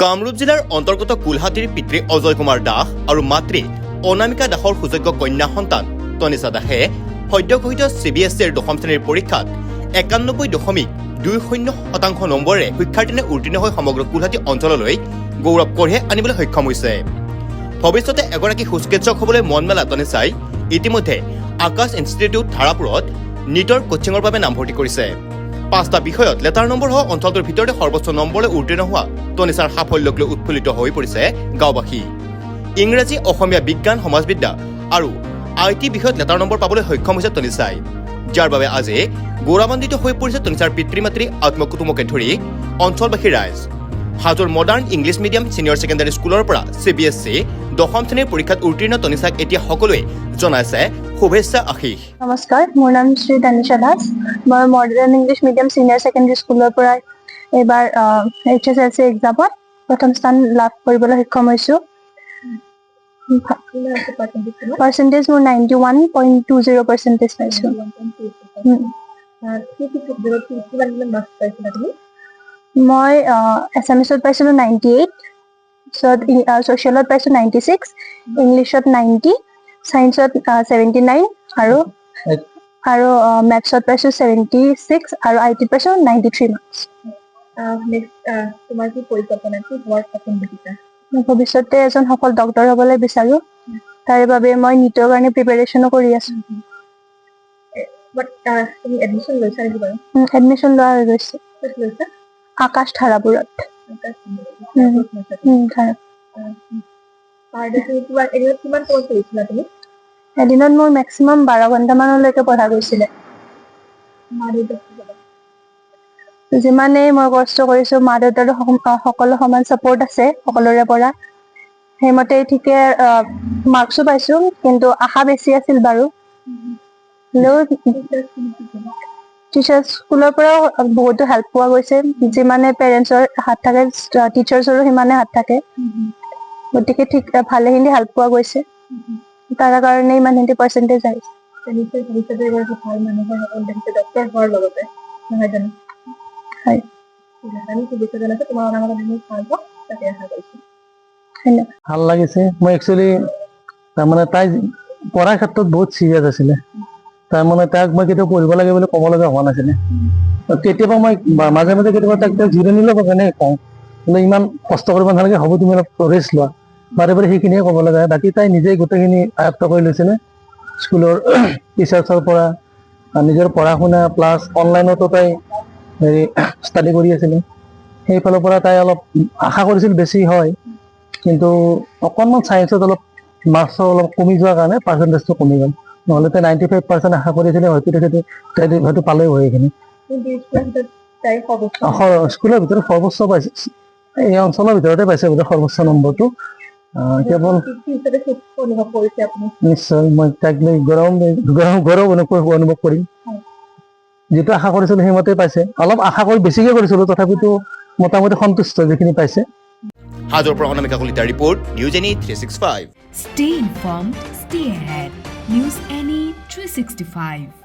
কামৰূপ জিলাৰ অন্তৰ্গত কুলহাটীৰ পিতৃ অজয় কুমাৰ দাস আৰু মাতৃ অনামিকা দাসৰ সুযোগ্য কন্যা সন্তান তনিষা দাসে সদ্য ঘোষিত CBSEৰ 10ম শ্ৰেণীৰ পৰীক্ষাত 91.20% নম্বৰেৰে শিক্ষাৰ্থীনে উত্তীৰ্ণ হৈ সমগ্ৰ কুলহাটী অঞ্চললৈ গৌৰৱ কঢ়িয়াই আনিবলৈ সক্ষম হৈছে। ভৱিষ্যতে এগৰাকী সুচিকিৎসক হ'বলৈ মন মেলা তনিষাই ইতিমধ্যে আকাশ ইনষ্টিটিউট ধাৰাপুৰত নিটৰ কোচিঙৰ বাবে নামভৰ্তি কৰিছে। 5টা বিষয়ত লেটাৰ নম্বৰ হোৱা অঞ্চলটোৰ ভিতৰতে সৰ্বোচ্চ নম্বৰে উত্তীৰ্ণ হোৱা তনিষাৰ সাফল্যক লৈ উৎফুল্লিত হৈ পৰিছে গাঁওবাসী। ইংৰাজী, অসমীয়া, বিজ্ঞান, সমাজবিদ্যা আৰু IT বিষয়ত লেটাৰ নম্বৰ পাবলৈ সক্ষম হৈছে তনিষাই, যাৰ বাবে আজি গৌৰৱান্বিত হৈ পৰিছে তনিষাৰ পিতৃ মাতৃ আত্মকুটুমকে ধৰি অঞ্চলবাসী ৰাইজ। হাজোৰ modern English medium senior secondary স্কুলৰ পৰা CBSE 10ম শ্ৰেণীৰ পৰীক্ষাত উত্তীৰ্ণ তনিষাক এতিয়া সকলোৱে জনাইছে শুভেচ্ছা আশীষ। নমস্কাৰ, মোৰ নাম শ্ৰী তানিষা দাস। মই modern English medium senior secondary স্কুলৰ পৰা এইবাৰ HSLC এক্সামত প্ৰথম স্থান লাভ কৰিবলৈ সক্ষম হৈছোঁ। পাৰ্চেণ্টেজ মোৰ 91.20% পাইছোঁ। মই এছামিছত পাইছিলোঁ 98, পিছত ছ'চিয়েলত পাইছোঁ 96, ইংলিছত 90, ছায়েন্সত 79 আৰু মেথছত পাইছোঁ 76 আৰু IT পাইছোঁ 93 মাৰ্কছ। তোমাৰ কি পৰিকল্পনা, কি হোৱাৰ সপোন দেখিছা? মই ভৱিষ্যতে এজন সফল ডক্তৰ হ'বলৈ বিচাৰোঁ। তাৰ বাবে মই নিটৰ কাৰণে প্ৰিপেৰেশ্যনো কৰি আছোঁ। তুমি এডমিশ্যন লৈছা নেকি বাৰু? এডমিশ্যন লোৱা হৈ গৈছে ক'ত লৈছা? আকাশ ধাৰাপুৰত। কিমান কোৰ্চ কৰিছিলা তুমি? এদিনত মোৰ মেক্সিমাম 12 ঘণ্টামানলৈকে পঢ়া গৈছিলে। যিমানেই মই কষ্ট কৰিছোঁ, মা দেউতাৰো সকলো সমান ছাপোৰ্ট আছে সকলোৰে পৰা। সেইমতে ঠিকে মাৰ্কছো পাইছোঁ, কিন্তু আশা বেছি আছিল বাৰু। টিচাৰ্ছ স্কুলৰ পৰাও বহুতো হেল্প পোৱা গৈছে। যিমানে পেৰেণ্টছৰ হাত থাকে, টিচাৰ্ছৰো সিমানে হাত থাকে। গতিকে ঠিক ভালেখিনি হেল্প পোৱা গৈছে। তাৰ কাৰণে ইমানখিনি পাৰ্চেণ্টেজ আহিছে। ভাল মানুহৰ সপোন দেখিছে ডক্তৰ হোৱাৰ লগতে, নহয় জানো? হয়, আমি শুভেচ্ছা জনাইছোঁ, তোমাৰ অনাগত দিনত ভাল হওক তাকে আশা কৰিছোঁ। ধন্যবাদ। ভাল লাগিছে। মই একচুৱেলি তাৰমানে তাই পঢ়াৰ ক্ষেত্ৰত বহুত চিৰিয়াছ আছিলে। তাৰমানে তাক মই কেতিয়াও পঢ়িব লাগে বুলি ক'ব লগা হোৱা নাছিলে। কেতিয়াবা মই মাজে মাজে কেতিয়াবা তাক জিৰণি ল'ব কাৰণে কওঁ, কিন্তু ইমান কষ্ট কৰিব নালাগে, হ'ব তুমি অলপ ৰেষ্ট লোৱা, বাৰে বাৰে সেইখিনিয়ে ক'ব লগা হয়। বাকী তাই নিজেই গোটেইখিনি আয়ত্ব কৰি লৈছিলে। স্কুলৰ টিচাৰ্ছৰ পৰা নিজৰ পঢ়া শুনা প্লাছ অনলাইনতো তাই ষ্টাডি কৰি আছিলে। সেইফালৰ পৰা তাই অলপ আশা কৰিছিল বেছি হয়, কিন্তু অকণমান ছায়েন্সত অলপ মাৰ্কছৰ অলপ কমি যোৱাৰ কাৰণে পাৰ্চেণ্টেজটো কমি গ'ল। নহ'লে তাই 95% আশা কৰিছিলে, হয়তো পালেও হয় এইখিনি। স্কুলৰ ভিতৰত সৰ্বোচ্চ পাইছে, এই অঞ্চলৰ ভিতৰতে পাইছে বোলে সৰ্বোচ্চ নম্বৰটো। কেৱল নিশ্চয় মই তাইক লৈ গৌৰৱ অনুভৱ কৰিম। যিটো আশা কৰিছিলোঁ সেইমতে পাইছে। অলপ আশা কৰি বেছিকে কৰিছিলোঁ, তথাপিতো মোটামুটি সন্তুষ্ট যিখিনি পাইছে। হাজোৰ পৰা অনামিকা কলিতাৰ report, news any 365। Stay informed, stay ahead. News Any 365.